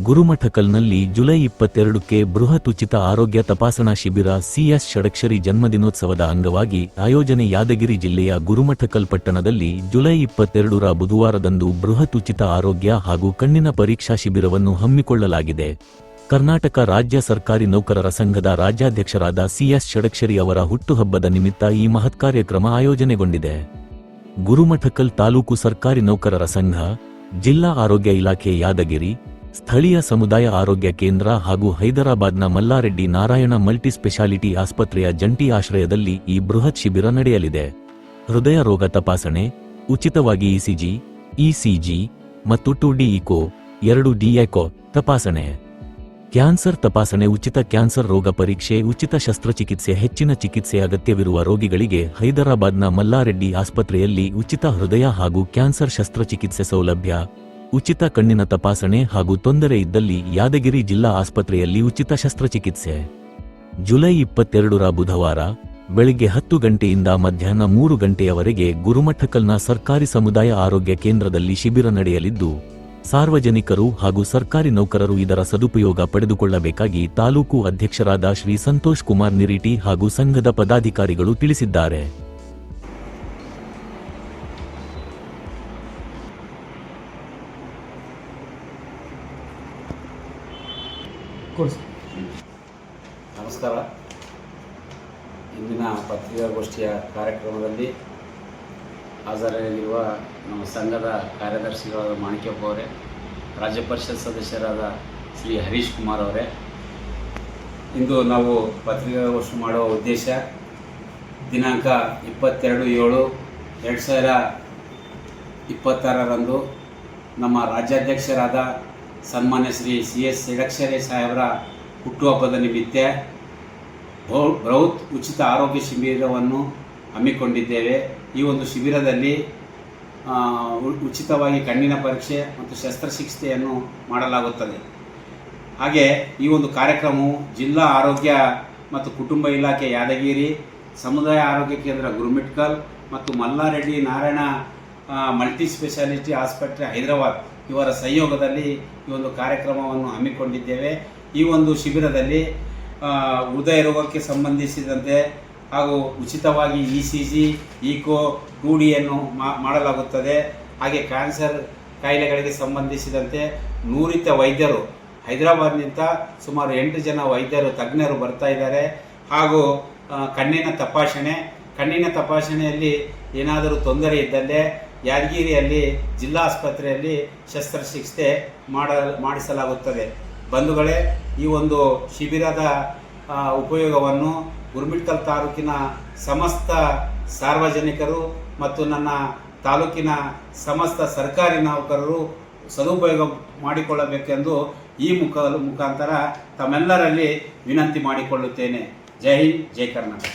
ಗುರುಮಠಕಲ್ನಲ್ಲಿ July 22ಕ್ಕೆ ಬೃಹತ್ ಉಚಿತ ಆರೋಗ್ಯ ತಪಾಸಣಾ ಶಿಬಿರ ಸಿಎಸ್ ಷಡಕ್ಷರಿ ಜನ್ಮದಿನೋತ್ಸವದ ಅಂಗವಾಗಿ ಆಯೋಜನೆ. ಯಾದಗಿರಿ ಜಿಲ್ಲೆಯ ಗುರುಮಠಕಲ್ ಪಟ್ಟಣದಲ್ಲಿ ಜುಲೈ 22ರ ಬುಧವಾರದಂದು ಬೃಹತ್ ಉಚಿತ ಆರೋಗ್ಯ ಹಾಗೂ ಕಣ್ಣಿನ ಪರೀಕ್ಷಾ ಶಿಬಿರವನ್ನು ಹಮ್ಮಿಕೊಳ್ಳಲಾಗಿದೆ. ಕರ್ನಾಟಕ ರಾಜ್ಯ ಸರ್ಕಾರಿ ನೌಕರರ ಸಂಘದ ರಾಜ್ಯಾಧ್ಯಕ್ಷರಾದ ಸಿಎಸ್ ಷಡಕ್ಷರಿ ಅವರ ಹುಟ್ಟುಹಬ್ಬದ ನಿಮಿತ್ತ ಈ ಮಹತ್ ಕಾರ್ಯಕ್ರಮ ಆಯೋಜನೆಗೊಂಡಿದೆ. ಗುರುಮಠಕಲ್ ತಾಲೂಕು ಸರ್ಕಾರಿ ನೌಕರರ ಸಂಘ, ಜಿಲ್ಲಾ ಆರೋಗ್ಯ ಇಲಾಖೆ ಯಾದಗಿರಿ, ಸ್ಥಳೀಯ ಸಮುದಾಯ ಆರೋಗ್ಯ ಕೇಂದ್ರ ಹಾಗೂ ಹೈದರಾಬಾದ್ನ ಮಲ್ಲಾರೆಡ್ಡಿ ನಾರಾಯಣ ಮಲ್ಟಿ ಸ್ಪೆಷಾಲಿಟಿ ಆಸ್ಪತ್ರೆಯ ಜಂಟಿ ಆಶ್ರಯದಲ್ಲಿ ಈ ಬೃಹತ್ ಶಿಬಿರ ನಡೆಯಲಿದೆ. ಹೃದಯ ರೋಗ ತಪಾಸಣೆ, ಉಚಿತವಾಗಿ ಇಸಿಜಿ ಮತ್ತು 2D ಇಕೋ, 2D ಎಕೋ ತಪಾಸಣೆ, ಕ್ಯಾನ್ಸರ್ ತಪಾಸಣೆ, ಉಚಿತ ಕ್ಯಾನ್ಸರ್ ರೋಗ ಪರೀಕ್ಷೆ, ಉಚಿತ ಶಸ್ತ್ರಚಿಕಿತ್ಸೆ. ಹೆಚ್ಚಿನ ಚಿಕಿತ್ಸೆ ಅಗತ್ಯವಿರುವ ರೋಗಿಗಳಿಗೆ ಹೈದರಾಬಾದ್ನ ಮಲ್ಲಾರೆಡ್ಡಿ ಆಸ್ಪತ್ರೆಯಲ್ಲಿ ಉಚಿತ ಹೃದಯ ಹಾಗೂ ಕ್ಯಾನ್ಸರ್ ಶಸ್ತ್ರಚಿಕಿತ್ಸೆ ಸೌಲಭ್ಯ, ಉಚಿತ ಕಣ್ಣಿನ ತಪಾಸಣೆ ಹಾಗೂ ತೊಂದರೆ ಇದ್ದಲ್ಲಿ ಯಾದಗಿರಿ ಜಿಲ್ಲಾ ಆಸ್ಪತ್ರೆಯಲ್ಲಿ ಉಚಿತ ಶಸ್ತ್ರಚಿಕಿತ್ಸೆ. ಜುಲೈ 22ರ ಬುಧವಾರ ಬೆಳಿಗ್ಗೆ 10 ಗಂಟೆಯಿಂದ ಮಧ್ಯಾಹ್ನ 3 ಗಂಟೆಯವರೆಗೆ ಗುರುಮಠಕಲ್ನ ಸರ್ಕಾರಿ ಸಮುದಾಯ ಆರೋಗ್ಯ ಕೇಂದ್ರದಲ್ಲಿ ಶಿಬಿರ ನಡೆಯಲಿದ್ದು, ಸಾರ್ವಜನಿಕರು ಹಾಗೂ ಸರ್ಕಾರಿ ನೌಕರರು ಇದರ ಸದುಪಯೋಗ ಪಡೆದುಕೊಳ್ಳಬೇಕಾಗಿ ತಾಲೂಕು ಅಧ್ಯಕ್ಷರಾದ ಶ್ರೀ ಸಂತೋಷ್ ಕುಮಾರ್ ನಿರೀಟಿ ಹಾಗೂ ಸಂಘದ ಪದಾಧಿಕಾರಿಗಳು ತಿಳಿಸಿದ್ದಾರೆ. ನಮಸ್ಕಾರ. ಇಂದಿನ ಪತ್ರಿಕಾಗೋಷ್ಠಿಯ ಕಾರ್ಯಕ್ರಮದಲ್ಲಿ ಹಾಜರಾಗಿರುವ ನಮ್ಮ ಸಂಘದ ಕಾರ್ಯದರ್ಶಿಗಳಾದ ಮಾಣಿಕ್ಯಪ್ಪ ಅವರೇ, ರಾಜ್ಯ ಪರಿಷತ್ ಸದಸ್ಯರಾದ ಶ್ರೀ ಹರೀಶ್ ಕುಮಾರ್ ಅವರೇ, ಇಂದು ನಾವು ಪತ್ರಿಕಾಗೋಷ್ಠಿ ಮಾಡುವ ಉದ್ದೇಶ ದಿನಾಂಕ 22/7/2026ರಂದು ನಮ್ಮ ರಾಜ್ಯಾಧ್ಯಕ್ಷರಾದ ಸನ್ಮಾನ್ಯ ಶ್ರೀ ಸಿಎಸ್ ಷಡಕ್ಷರಿ ಸಾಹೇಬರ ಹುಟ್ಟುಹಬ್ಬದ ನಿಮಿತ್ತ ಬೃಹತ್ ಉಚಿತ ಆರೋಗ್ಯ ಶಿಬಿರವನ್ನು ಹಮ್ಮಿಕೊಂಡಿದ್ದೇವೆ. ಈ ಒಂದು ಶಿಬಿರದಲ್ಲಿ ಉಚಿತವಾಗಿ ಕಣ್ಣಿನ ಪರೀಕ್ಷೆ ಮತ್ತು ಶಸ್ತ್ರಚಿಕಿತ್ಸೆಯನ್ನು ಮಾಡಲಾಗುತ್ತದೆ. ಹಾಗೆ ಈ ಒಂದು ಕಾರ್ಯಕ್ರಮವು ಜಿಲ್ಲಾ ಆರೋಗ್ಯ ಮತ್ತು ಕುಟುಂಬ ಇಲಾಖೆ ಯಾದಗಿರಿ, ಸಮುದಾಯ ಆರೋಗ್ಯ ಕೇಂದ್ರ ಗುರುಮಿಠಕಲ್ ಮತ್ತು ಮಲ್ಲಾರೆಡ್ಡಿ ನಾರಾಯಣ ಮಲ್ಟಿ ಸ್ಪೆಷಾಲಿಟಿ ಆಸ್ಪತ್ರೆ ಹೈದರಾಬಾದ್ ಇವರ ಸಹಯೋಗದಲ್ಲಿ ಈ ಒಂದು ಕಾರ್ಯಕ್ರಮವನ್ನು ಹಮ್ಮಿಕೊಂಡಿದ್ದೇವೆ. ಈ ಒಂದು ಶಿಬಿರದಲ್ಲಿ ಹೃದಯ ರೋಗಕ್ಕೆ ಸಂಬಂಧಿಸಿದಂತೆ ಹಾಗೂ ಉಚಿತವಾಗಿ ಇಸಿಜಿ, ಇಕೋ, 2D ಮಾಡಲಾಗುತ್ತದೆ. ಹಾಗೆ ಕ್ಯಾನ್ಸರ್ ಕಾಯಿಲೆಗಳಿಗೆ ಸಂಬಂಧಿಸಿದಂತೆ ನುರಿತ ವೈದ್ಯರು ಹೈದರಾಬಾದ್ನಿಂದ ಸುಮಾರು 8 ಜನ ವೈದ್ಯರು ತಜ್ಞರು ಬರ್ತಾ ಇದ್ದಾರೆ. ಹಾಗೂ ಕಣ್ಣಿನ ತಪಾಸಣೆಯಲ್ಲಿ ಏನಾದರೂ ತೊಂದರೆ ಇದ್ದಲ್ಲಿ ಯಾದಗಿರಿಯಲ್ಲಿ ಜಿಲ್ಲಾ ಆಸ್ಪತ್ರೆಯಲ್ಲಿ ಶಸ್ತ್ರಚಿಕಿತ್ಸೆ ಮಾಡಿಸಲಾಗುತ್ತದೆ. ಬಂಧುಗಳೇ, ಈ ಒಂದು ಶಿಬಿರದ ಉಪಯೋಗವನ್ನು ಗುರುಮಿಠಕಲ್ ತಾಲೂಕಿನ ಸಮಸ್ತ ಸಾರ್ವಜನಿಕರು ಮತ್ತು ನನ್ನ ತಾಲೂಕಿನ ಸಮಸ್ತ ಸರ್ಕಾರಿ ನೌಕರರು ಸದುಪಯೋಗ ಮಾಡಿಕೊಳ್ಳಬೇಕೆಂದು ಈ ಮುಖಾಂತರ ತಮ್ಮೆಲ್ಲರಲ್ಲಿ ವಿನಂತಿ ಮಾಡಿಕೊಳ್ಳುತ್ತೇನೆ. ಜೈ ಹಿಂದ್, ಜೈ ಕರ್ನಾಟಕ.